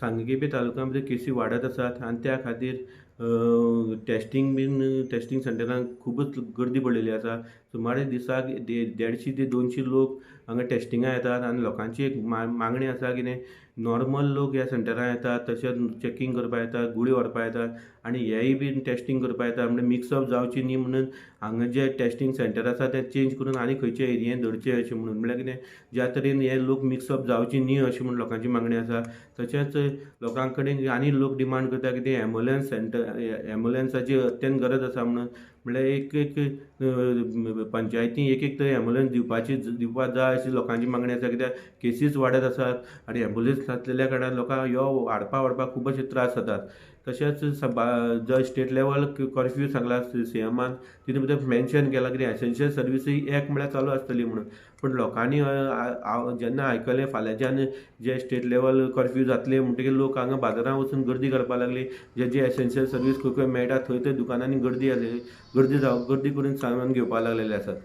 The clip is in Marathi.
सांगेपें तालुक्यांमध्ये केसी वाडत आसात आनी त्या खातीर टेस्टिंग सेंटरांक खूबच गर्दी पडलेली आसा. सुमारे दिसाक 150 ते 200 लोक हांगा टेस्टिंगाक येतात आनी लोकांची एक मागणी आसा कितें नॉर्मल लोक ह्या सेंटराक येतात, तशेंच चॅकींग करपाक येतात, गुळी व्हरपाक येतात आनी हेय बी टेस्टिंग करपाक येतात. म्हणजे मिक्सअप जावची न्ही म्हणून हांगा जे टेस्टिंग सेंटर आसा ते चेंज करून आनी खंयच्या एरियेन धरचे अशें म्हणून. म्हळ्यार कितें ज्या तरेन हे लोक मिक्सअप जावची न्ही अशें म्हणून लोकांची मागणी आसा. तशेंच लोकां कडेन आनी लोक डिमांड करता की एम्ब्युलन्साची अत्यंत गरज आसा म्हणून. म्हळ्यार एक पंचायती एक तरी एम्ब्युलन्स दिवपाक जाय अशी लोकांची मागणी आसा. कित्याक केसीस वाडत आसात आनी एम्ब्युलन्स नासलेल्या कारणान लोकांक यो हाडपाक व्हरपाक खूब अशे त्रास जातात. तशेंच जो स्टेट लेवल कर्फ्यू सांगला सीएमान, तितून भितर मेन्शन केलां कितें एसेन्शियल सर्विसी 1 म्हळ्यार चालू आसतली म्हणून. पूण लोकांनी जेन्ना आयकलें फाल्यांच्यान जे स्टेट लेवल कर्फ्यू जातले म्हणटकीर लोक हांगा बाजारांत वचून गर्दी करपाक लागली. जे एसेन्शियल सर्वीस खंय खंय मेळटा थंय दुकानांनी गर्दी करून सामान घेवपाक लागलेले आसात.